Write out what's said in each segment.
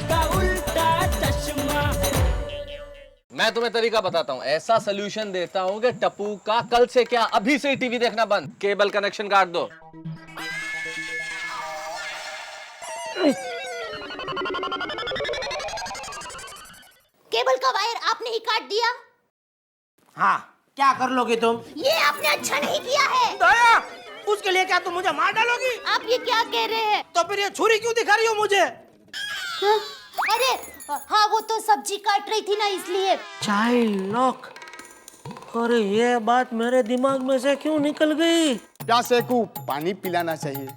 का उल्टा चश्मा। मैं तुम्हें तरीका बताता हूँ, ऐसा सोल्यूशन देता हूँ कि टप्पू का कल से क्या अभी से ही टीवी देखना बंद, केबल कनेक्शन काट दो। केबल का वायर आपने ही काट दिया। हाँ, क्या कर लोगे तुम? ये आपने अच्छा नहीं किया है। दया, उसके लिए क्या तुम मुझे मार डालोगी? आप ये क्या कह रहे हैं? तो फिर ये छुरी क्यों दिखा रही हो मुझे? हाँ, अरे हाँ, वो तो सब्जी काट रही थी ना, इसलिए। Child lock. अरे ये बात मेरे दिमाग में से क्यों निकल गई? प्यासे को पानी पिलाना चाहिए।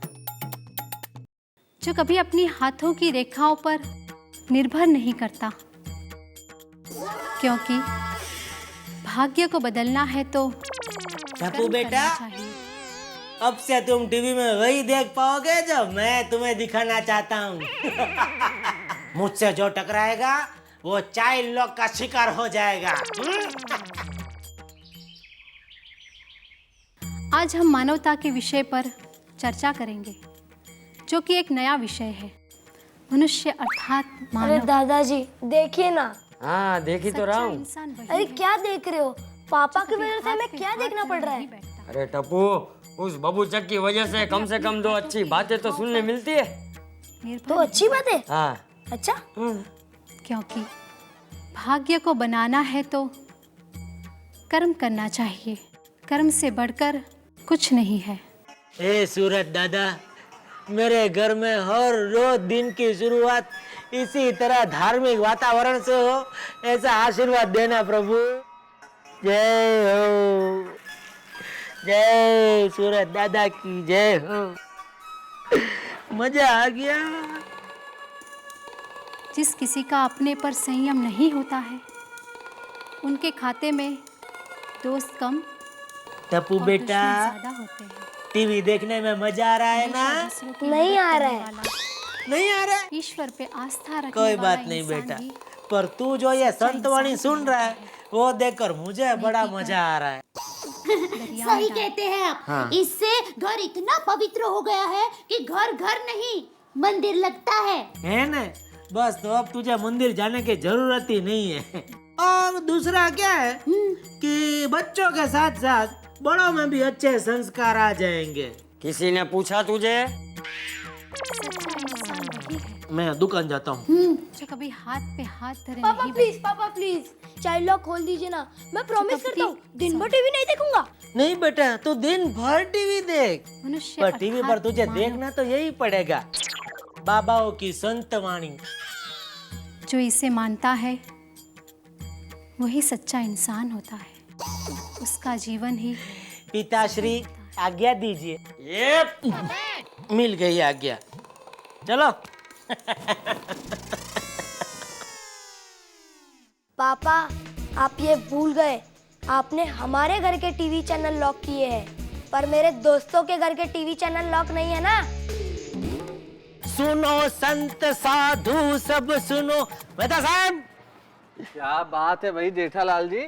जो कभी अपनी हाथों की रेखाओं पर निर्भर नहीं करता, क्योंकि भाग्य को बदलना है तो टप्पू बेटा, अब से तुम टीवी में वही देख पाओगे जो मैं तुम्हें दिखाना चाहता हूँ। मुझसे जो टकराएगा वो चाइल्ड लॉक का शिकार हो जाएगा। आज हम मानवता के विषय पर चर्चा करेंगे, जो कि एक नया विषय है। मनुष्य अर्थात अरे मानव। दादाजी देखिए ना। हाँ, देखी तो रहा हूँ। इंसान वही अरे है क्या देख रहे हो? पापा की जो वजह से हाथ हमें पे क्या हाथ देखना पड़ धरे रहा नहीं है? बैठता। अरे टप्पू, उस बबूचक की वजह से कम दो अच्छी बातें तो सुनने मिलती है। निर्भर तो अच्छी बात है। हाँ। अच्छा, क्योंकि भाग्य को बनाना है तो कर्म करना चाहिए। कर्म से बढ़कर कुछ नहीं है। ए सूरज दादा, मेरे घर में हर रोज दिन की शुरुआत इसी तरह धार्मिक वातावरण से हो, ऐसा आशीर्वाद देना प्रभु। जय हो, जय सूरज दादा की जय हो। मजा आ गया। जिस किसी का अपने पर संयम नहीं होता है, उनके खाते में दोस्त कम टप्पू और बेटा, दुश्मन ज्यादा होते हैं। टीवी देखने में मजा आ रहा है ना? हमेशा दूसरों की नहीं मदद आ रहा करने है। वाला, नहीं आ रहा है? ईश्वर पे आस्था रखने कोई वाला बात नहीं इंसान बेटा, ही पर तू जो ये सच्चा संतवाणी इंसान सुन रहा है वो देखकर मुझे बड़ा मजा आ रहा है। दरिया में सही डाल- कहते हैं आप। हाँ। इससे घर इतना पवित्र हो गया है कि घर घर नहीं मंदिर लगता है ना? बस तो अब तुझे मंदिर जाने की जरूरत ही नहीं है। और दूसरा क्या है कि बच्चों के साथ साथ बड़ों में भी अच्छे संस्कार आ जाएंगे। किसी ने पूछा तुझे? सच्चा इंसान वही है मैं दुकान जाता हूँ। जो कभी हाथ पे हाथ धरे पापा नहीं प्लीज, पापा प्लीज, चाइल्ड लॉक खोल दीजिए ना। मैं प्रॉमिस कभी- करता हूँ दिन भर टीवी नहीं देखूंगा। नहीं बेटा, तू दिन भर टीवी देख, मनुष्य पर टीवी पर अर्थात तुझे मानव। देखना तो यही पड़ेगा, बाबाओं की संतवाणी। जो इसे मानता है वही सच्चा इंसान होता है। उसका जीवन ही पिताश्री आज्ञा दीजिए। ये मिल गई आज्ञा, चलो। पापा, आप ये भूल गए, आपने हमारे घर के टीवी चैनल लॉक किए हैं, पर मेरे दोस्तों के घर के टीवी चैनल लॉक नहीं है ना। सुनो संत साधु सब सुनो। मेहता साहब, क्या बात है भाई जेठालाल जी,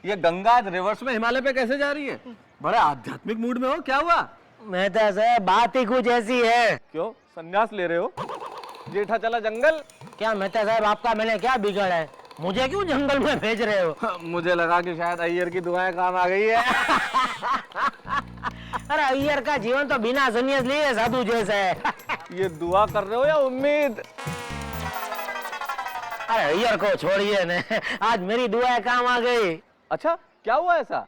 ये गंगा रिवर्स में हिमालय पे कैसे जा रही है? बड़े आध्यात्मिक मूड में हो, क्या हुआ? मेहता साहब बात ही कुछ ऐसी है। क्यों संन्यास ले रहे हो? जेठा चला जंगल। क्या मेहता साहब, आपका मैंने क्या बिगाड़ा है? मुझे क्यों जंगल में भेज रहे हो? मुझे लगा कि शायद अय्यर की दुआएं काम आ गई है। अरे अय्यर का जीवन तो बिना संन्यास लिए साधु जैसा है। ये दुआ कर रहे हो या उम्मीद? अरे अय्यर को छोड़िए न, आज मेरी दुआएं काम आ गई। अच्छा क्या हुआ ऐसा?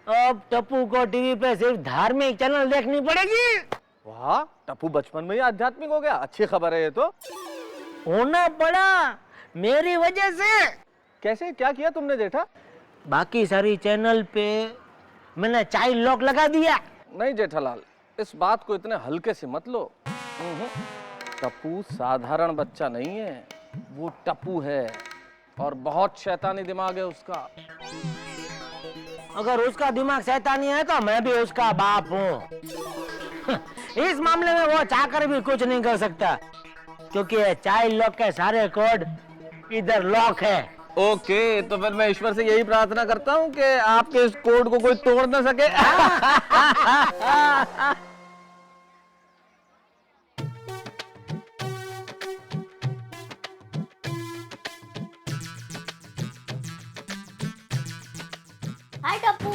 अब टप्पू को टीवी पे सिर्फ धार्मिक चैनल देखनी पड़ेगी। वाह, टप्पू बचपन में ही आध्यात्मिक हो गया, अच्छी खबर है ये तो। होना पड़ा मेरी वजह से। कैसे, क्या किया तुमने जेठा? बाकी सारी चैनल पे मैंने चाइल्ड लॉक लगा दिया। नहीं जेठालाल, इस बात को इतने हल्के से मत लो। टप्पू साधारण बच्चा नहीं है, वो टप्पू है और बहुत शैतानी दिमाग है उसका। अगर उसका दिमाग शैतानी है तो मैं भी उसका बाप हूँ। इस मामले में वो चाहकर भी कुछ नहीं कर सकता, क्योंकि चाइल्ड लॉक के सारे कोड इधर लॉक है। ओके, तो फिर मैं ईश्वर से यही प्रार्थना करता हूँ कि आपके इस कोड को कोई तोड़ ना सके। हाय टप्पू।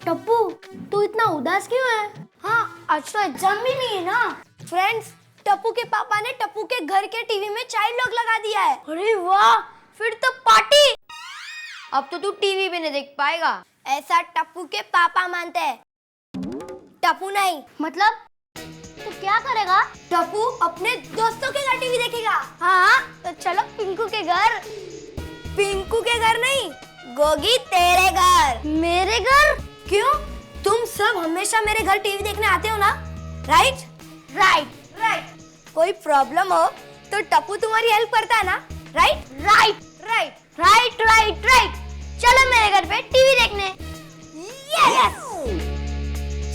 टप्पू तू इतना उदास क्यों है? हाँ, आज तो एग्जाम भी नहीं है ना। फ्रेंड्स, टप्पू के पापा ने टप्पू के घर के टीवी में चाइल्ड लॉक लगा दिया है। अरे वाह, फिर तो पार्टी। अब तो तू टीवी भी नहीं देख पाएगा, ऐसा टप्पू के पापा मानते हैं। टप्पू नहीं, मतलब तू क्या करेगा? टप्पू अपने दोस्तों के घर टीवी देखेगा। हाँ तो चलो पिंकू के घर। पिंकू के घर नहीं, गोगी तेरे घर। मेरे घर? क्यों? तुम सब हमेशा मेरे घर टीवी देखने आते हो ना, राइट? राइट। कोई प्रॉब्लम हो तो टप्पू तुम्हारी हेल्प करता है ना, राइट? राइट। चलो मेरे घर पे टीवी देखने। यस,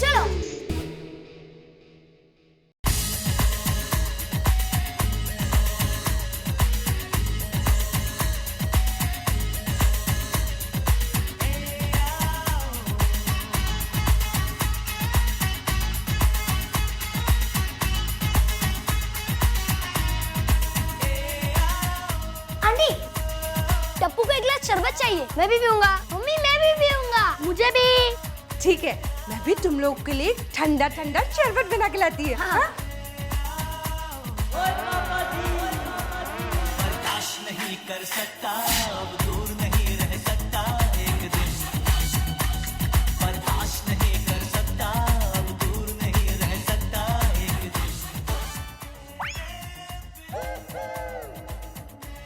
चलो। आंटी, टप्पू को एक गिलास शरबत चाहिए। मैं भी पीऊंगा। मम्मी मैं भी पीऊंगा। मुझे भी। ठीक है, मैं भी तुम लोग के लिए ठंडा ठंडा शरबत बना के लाती है। हाँ? बर्दाश्त नहीं कर सकता, अब दूर नहीं रह सकता एक दिन। बर्दाश्त नहीं कर सकता, अब दूर नहीं रह सकता एक दिन।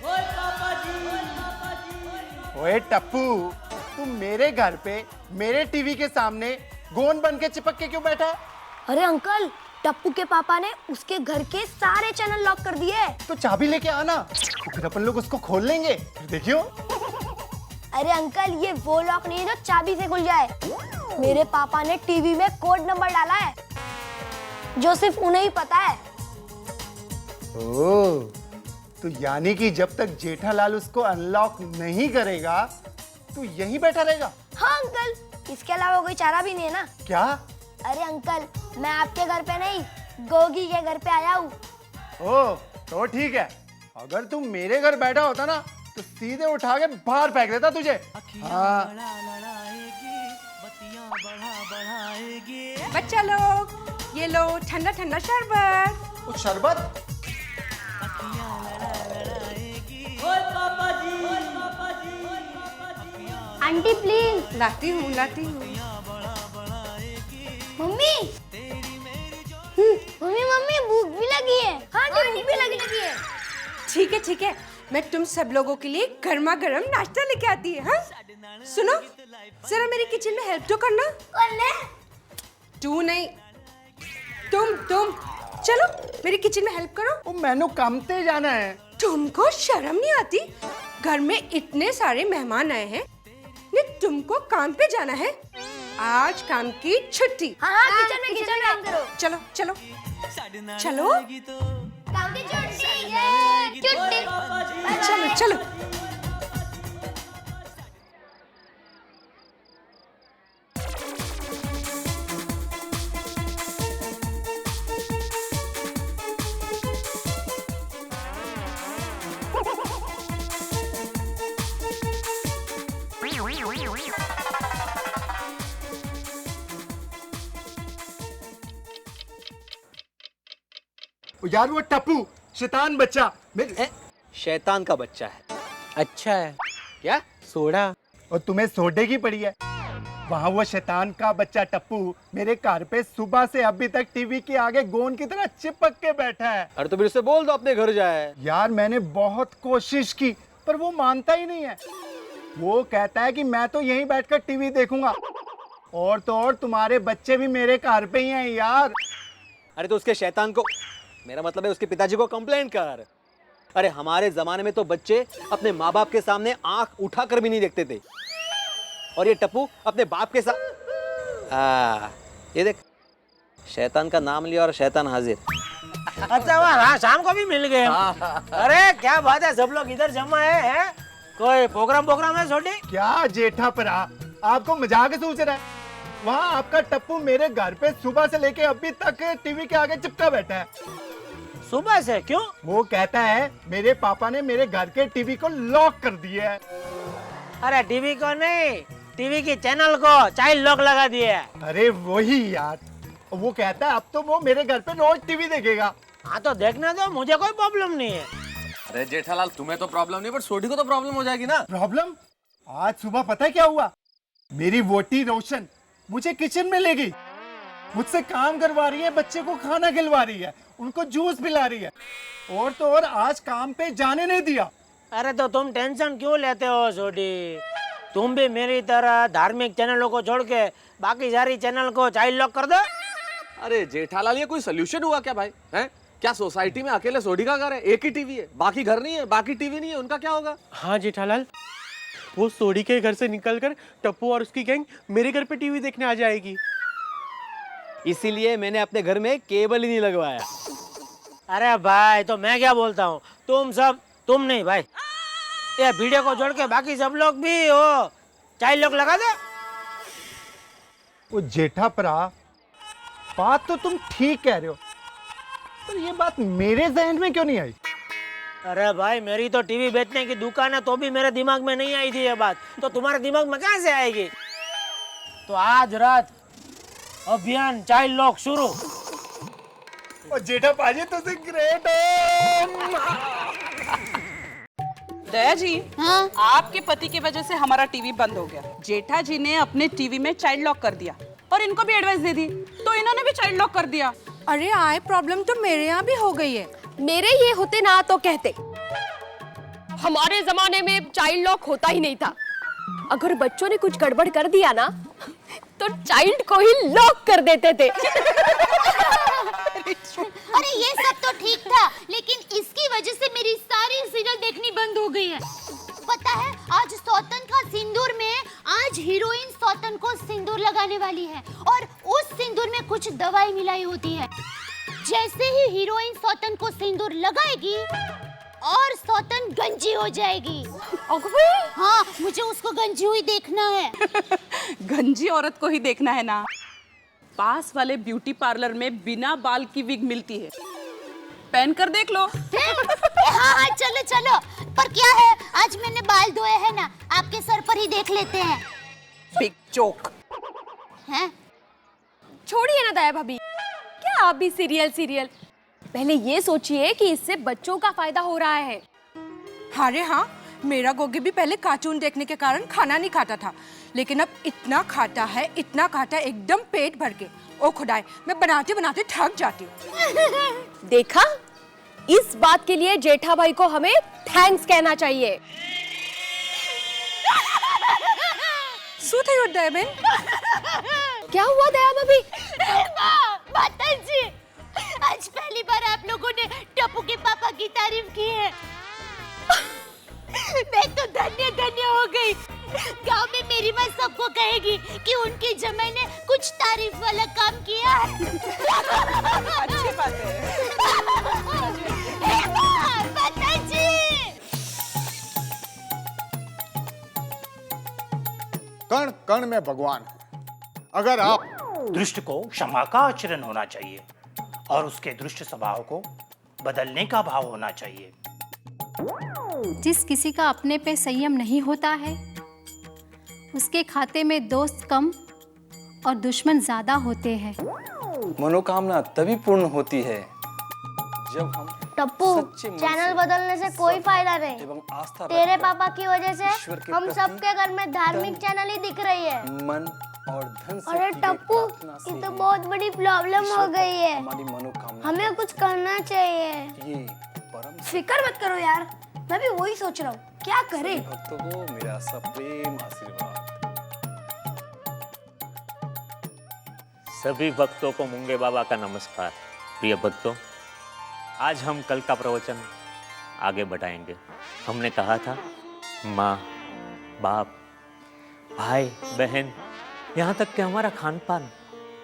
ओए पापा जी। ओए टप्पू, तुम मेरे घर पे मेरे टीवी के सामने गोंद बन के चिपक के क्यों बैठा है? अरे अंकल, टप्पू के पापा ने उसके घर के सारे चैनल लॉक कर दिए। तो चाबी लेके आना, तो फिर अपन लोग उसको खोल लेंगे। फिर देखियो। अरे अंकल, ये वो लॉक नहीं है जो चाबी से खुल जाए। मेरे पापा ने टीवी में कोड नंबर डाला है जो सिर्फ उन्हें ही पता है। ओह, तो यानी कि जब तक जेठालाल उसको अनलॉक नहीं करेगा तो यहीं बैठा रहेगा? हाँ अंकल, इसके अलावा कोई चारा भी नहीं है ना। क्या? अरे अंकल, मैं आपके घर पे नहीं, गोगी के घर पे आया हूँ। ओह, तो ठीक है। अगर तुम मेरे घर बैठा होता ना तो सीधे उठा के बाहर फेंक देता तुझे। हाँ। बच्चा लोग, ये लो ठंडा ठंडा शरबत। वो शरबत? ओए पापा जी। Aunty please. लाती हूँ। मम्मी मम्मी भूख भी लगी है। हाँ आंटी, भूख भी लगी है। ठीक है, मैं तुम सब लोगों के लिए गर्मा गर्म नाश्ता लेके आती है। हाँ? सुनो, जरा मेरी किचन में हेल्प तो करना। करने? तू नहीं, तुम चलो मेरी किचन में हेल्प करो। वो मैंने काम पे जाना है। तुमको शर्म नहीं आती? घर में इतने सारे मेहमान आए हैं, ने तुमको काम पे जाना है। आज काम की छुट्टी। हाँ, किचन में काम करो। चलो काम की छुट्टी। चलो। यार वो टप्पू शैतान बच्चा शैतान का बच्चा है। अच्छा है क्या? सोडा? और तुम्हें सोडे की पड़ी है। वहाँ वो शैतान का बच्चा टप्पू मेरे कार पे सुबह से अभी तक टीवी के आगे गोंद की तरह चिपक के बैठा है। अरे तो फिर उसे बोल दो अपने घर जाए। यार मैंने बहुत कोशिश की पर वो मानता ही नहीं है। वो कहता है कि मैं तो यहीं बैठकर टीवी देखूंगा। और तो और तुम्हारे बच्चे भी मेरे कार पे ही हैं यार। अरे तो उसके शैतान को, मेरा मतलब है उसके पिताजी को कंप्लेंट कर। अरे हमारे जमाने में तो बच्चे अपने माँ बाप के सामने आंख उठाकर भी नहीं देखते थे, और ये टप्पू अपने बाप के साथ ये देख, शैतान का नाम लिया और शैतान हाजिर। अच्छा वाह, शाम को भी मिल गए। अरे क्या बात है, सब लोग इधर जमा है? कोई प्रोग्राम है छोटे? क्या जेठा परा, आपको मजाक सूझ रहा है? वहाँ आपका टप्पू मेरे घर पे सुबह से लेके अभी तक टीवी के आगे चिपका बैठा है। सुबह से? क्यों? वो कहता है मेरे पापा ने मेरे घर के टीवी को लॉक कर दिया है। अरे टीवी को नहीं, टीवी की चैनल को चाइल्ड लॉक लगा दिया है। अरे वही यार, वो कहता है अब तो वो मेरे घर पे रोज टीवी देखेगा। हाँ तो देखने दो, मुझे कोई प्रॉब्लम नहीं है। अरे जेठालाल तुम्हें तो प्रॉब्लम नहीं, पर सोडी को तो प्रॉब्लम हो जाएगी ना। प्रॉब्लम? आज सुबह पता है क्या हुआ? मेरी वोटी रोशन मुझे किचन में ले गई, मुझसे काम करवा रही है, बच्चे को खाना खिलवा रही है, उनको जूस पिला रही है, और तो और आज काम पे जाने नहीं दिया। अरे तो तुम टेंशन क्यों लेते हो सोडी? तुम भी मेरी तरह धार्मिक चैनलों को छोड़ के बाकी सारी चैनल को चाइल्ड लॉक कर दो। अरे जेठालाल ये कोई सोल्यूशन हुआ क्या भाई? हैं? क्या सोसाइटी में अकेले सोडी का घर है? एक ही टीवी है, बाकी घर नहीं है, बाकी टीवी नहीं है, उनका क्या होगा? हाँ जेठालाल, वो सोडी के घर से निकलकर टप्पू और उसकी गैंग मेरे घर पे टीवी देखने आ जाएगी। इसीलिए मैंने अपने घर में केबल ही नहीं लगवाया। अरे भाई तो मैं क्या बोलता हूँ, तुम सब, तुम नहीं भाई, ये वीडियो को जोड़ के बाकी सब लोग भी हो चाइल्ड लॉक लगा दे। वो जेठा परा, बात तो तुम ठीक कह रहे हो, पर ये बात मेरे जहन में क्यों नहीं आई? अरे भाई मेरी तो टीवी बेचने की दुकान है, तो भी मेरे दिमाग में नहीं आई थी ये बात, तो तुम्हारे दिमाग में कहाँ से आएगी? तो आज रात अभियान चाइल्ड लॉक शुरू। और जेठा पाजी तो ग्रेट हो। दया जी, हाँ? आपके पति की वजह से हमारा टीवी बंद हो गया। जेठा जी ने अपने टीवी में चाइल्ड लॉक कर दिया और इनको भी एडवाइस दे दी, तो इन्होंने भी चाइल्ड लॉक कर दिया। अरे आए प्रॉब्लम तो मेरे यहाँ भी हो गई है। मेरे ये होते ना तो कहते, हमारे जमाने में चाइल्ड लॉक होता ही नहीं था। अगर बच्चों ने कुछ गड़बड़ कर दिया ना तो चाइल्ड को ही लॉक कर देते थे। अरे ये सब तो ठीक था, लेकिन इसकी वजह से मेरी सारी सीरियल देखनी बंद हो गई है। पता है आज सौतन का सिंदूर में आज हीरोइन सौतन को सिंदूर लगाने वाली है, और उस सिंदूर में कुछ दवाई मिलाई होती है। जैसे ही हीरोइन सौतन को सिंदूर लगाएगी और सौतन गंजी हो जाएगी। हाँ, मुझे उसको गंजी हुई देखना है। गंजी औरत को ही देखना है ना? पास वाले ब्यूटी पार्लर में बिना बाल की विग मिलती है, पहन कर देख लो। हाँ हाँ चलो चलो, पर क्या है आज मैंने बाल धोए हैं ना, आपके सर पर ही देख लेते हैं। Big joke. हैं? छोड़िए ना दया भाभी, क्या आप भी सीरियल? पहले ये सोचिए कि इससे बच्चों का फायदा हो रहा है। अरे हाँ, मेरा गोगी भी पहले कार्टून देखने के कारण खाना नहीं खाता था, लेकिन अब इतना खाता है, इतना खाता है, एकदम पेट भर के। ओ खुदाई, मैं बनाते बनाते थक जाती हूँ। देखा, इस बात के लिए जेठा भाई को हमें थैंक्स कहना चाहिए। दया बहन, क्या हुआ दया भाभी? माता जी, आज पहली बार आप लोगों ने टप्पू के पापा की तारीफ की है। मैं तो धन्य धन्य हो गई। गांव में मेरी माँ सबको कहेगी कि उनकी जमाई ने कुछ तारीफ वाला काम किया है। अच्छी बात है। हे माँ, माता जी। कण कण में भगवान है। अगर आप दुष्ट को क्षमा का आचरण होना चाहिए और उसके दुष्ट स्वभाव को बदलने का भाव होना चाहिए। जिस किसी का अपने पे संयम नहीं होता है, उसके खाते में दोस्त कम और दुश्मन ज्यादा होते हैं। मनोकामना तभी पूर्ण होती है जब हम टप्पू, चैनल बदलने से कोई फायदा नहीं। तेरे पापा की वजह से हम सबके घर में धार्मिक चैनल ही दिख रही है। मन और धन से अरे टप्पू, ये तो बहुत बड़ी प्रॉब्लम हो गई है। हमारी मनोकामना, हमें कुछ करना चाहिए। ये परम फिक्र मत करो यार, मैं भी वही सोच रहा हूँ, क्या करें। भक्तों को मेरा सप्रेम आशीर्वाद। सभी भक्तों को मुंगे बाबा का नमस्कार। प्रिय भक्तों, आज हम कल का प्रवचन आगे बढ़ाएंगे। हमने कहा था माँ, बाप, भाई, बहन, यहाँ तक कि हमारा खान पान,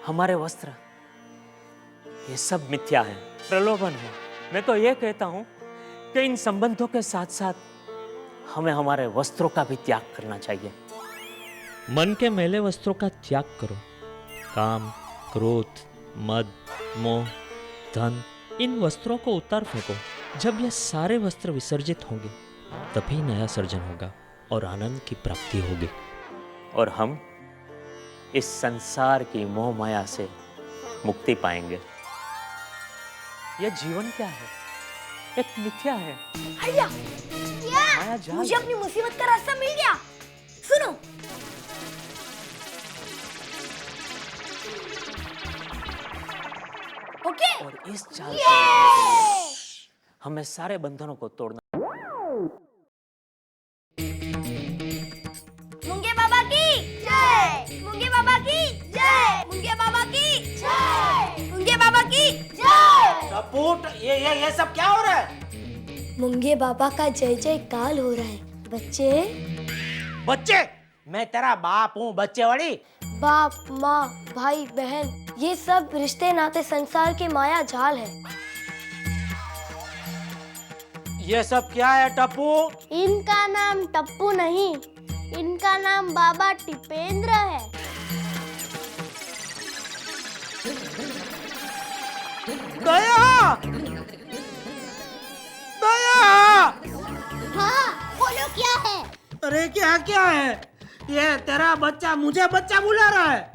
हमारे वस्त्र, ये सब मिथ्या है, प्रलोभन है। मैं तो ये कहता हूँ कि इन संबंधों के साथ साथ हमें हमारे वस्त्रों का भी त्याग करना चाहिए। मन के मैले वस्त्रों का त्याग करो। काम, क्रोध, मद, मोह, धन, इन वस्त्रों को उतार फेंको। जब ये सारे वस्त्र विसर्जित होंगे तभी नया सर्जन होगा। और आनंद की प्राप्ति होगी और हम इस संसार की मोह माया से मुक्ति पाएंगे। यह जीवन क्या है? एक मिथ्या है। भैया, माया जाल मुझे अपनी मुसीबत का रास्ता मिल गया। सुनो, ओके? और इस चाल से हमें सारे बंधनों को तोड़ना। मुंगे बाबा की जय, मुंगे बाबा की जय, मुंगे बाबा की जय, मुंगे बाबा की जय। टप्पू, ये सब क्या हो रहा है? मुंगे बाबा का जय जयकार हो रहा है। बच्चे, बच्चे, मैं तेरा बाप हूँ बच्चे वाली। बाप, माँ, भाई, बहन, ये सब रिश्ते नाते संसार के माया जाल है। ये सब क्या है टप्पू? इनका नाम टप्पू नहीं, इनका नाम बाबा टिपेंद्र है। दया! दया! हाँ, बोलो क्या है? अरे क्या क्या है? ये तेरा बच्चा मुझे बच्चा बुला रहा है।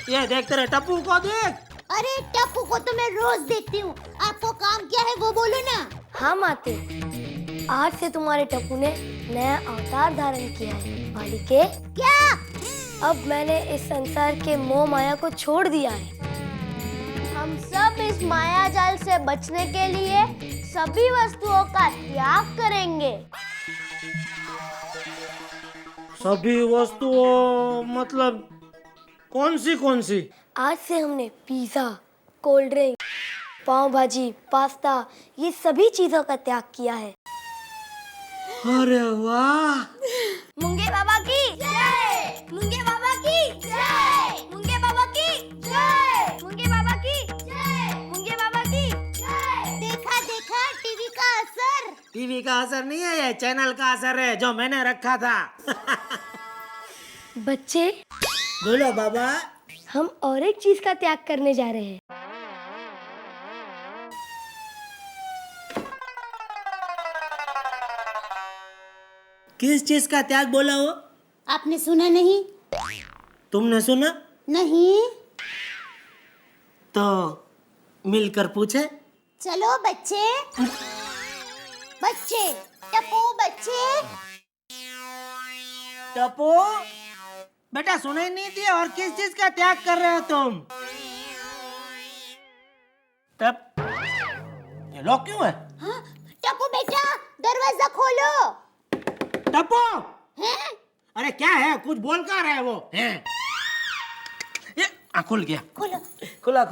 ये देख तेरे टप्पू को देख। अरे टप्पू को तो मैं रोज देखती हूँ। आपको काम क्या है वो बोलो ना। हाँ माते, आज से तुम्हारे टप्पू ने नया अवतार धारण किया है। बालिके, क्या? अब मैंने इस संसार के मोह माया को छोड़ दिया है। हम सब इस माया जाल से बचने के लिए सभी वस्तुओं का त्याग करेंगे। सभी वस्तुओं मतलब कौन सी? आज से हमने पिज्जा, कोल्ड ड्रिंक, पाव भाजी, पास्ता, ये सभी चीजों का त्याग किया है। अरे वाह! मुंगे बाबा की जय, मुंगे बाबा की जय, मुंगे बाबा की जय, मुंगे बाबा की जय, मुंगे बाबा की जय। देखा देखा टीवी का असर। टीवी का असर नहीं है, ये चैनल का असर है जो मैंने रखा था। बच्चे, बोलो बाबा। हम और एक चीज का त्याग करने जा रहे हैं। किस चीज का त्याग बोला हो? आपने सुना नहीं? तुमने सुना? नहीं। तो मिलकर पूछे। चलो बच्चे, बच्चे, टप्पू बच्चे। टप्पू, बेटा सुनाई नहीं दी और किस चीज का त्याग कर रहे हो तुम? ये लॉक क्यों है? हाँ, टप्पू बेटा दरवाजा खोलो। टप्पू, हैं? अरे क्या है? कुछ बोल कर रहा है वो? हैं? ये खुल गया। खोलो। खुला।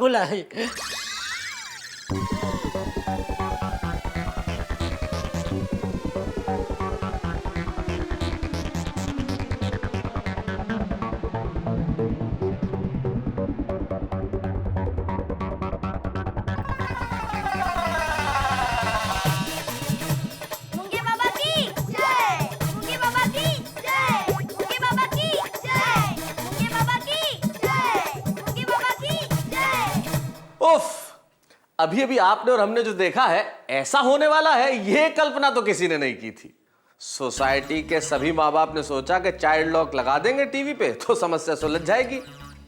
अभी अभी आपने और हमने जो देखा है ऐसा होने वाला है, यह कल्पना तो किसी ने नहीं की थी। सोसाइटी के सभी माँ बाप ने सोचा कि चाइल्ड लॉक लगा देंगे टीवी पे तो समस्या सुलझ जाएगी।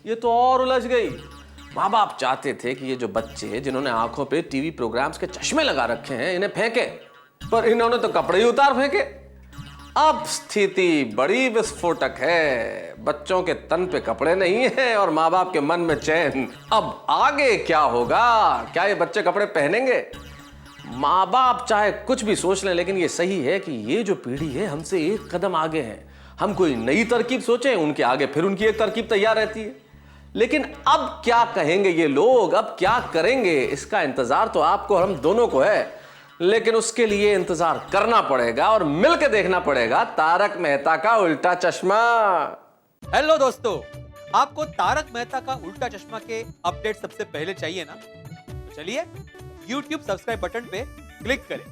ये तो और उलझ गई। माँ बाप चाहते थे कि ये जो बच्चे जिन्होंने आंखों पे टीवी प्रोग्राम्स के चश्मे लगा रखे हैं इन्हें फेंके, पर इन्होंने तो कपड़े ही उतार फेंके। अब स्थिति बड़ी विस्फोटक है। बच्चों के तन पे कपड़े नहीं है और माँ बाप के मन में चैन। अब आगे क्या होगा? क्या ये बच्चे कपड़े पहनेंगे? माँ बाप चाहे कुछ भी सोच लें, लेकिन ये सही है कि ये जो पीढ़ी है हमसे एक कदम आगे है। हम कोई नई तरकीब सोचें, उनके आगे फिर उनकी एक तरकीब तैयार रहती है। लेकिन अब क्या कहेंगे ये लोग, अब क्या करेंगे, इसका इंतजार तो आपको और हम दोनों को है। लेकिन उसके लिए इंतजार करना पड़ेगा और मिलकर देखना पड़ेगा तारक मेहता का उल्टा चश्मा। हेलो दोस्तों, आपको तारक मेहता का उल्टा चश्मा के अपडेट सबसे पहले चाहिए ना? चलिए YouTube सब्सक्राइब बटन पे क्लिक करें।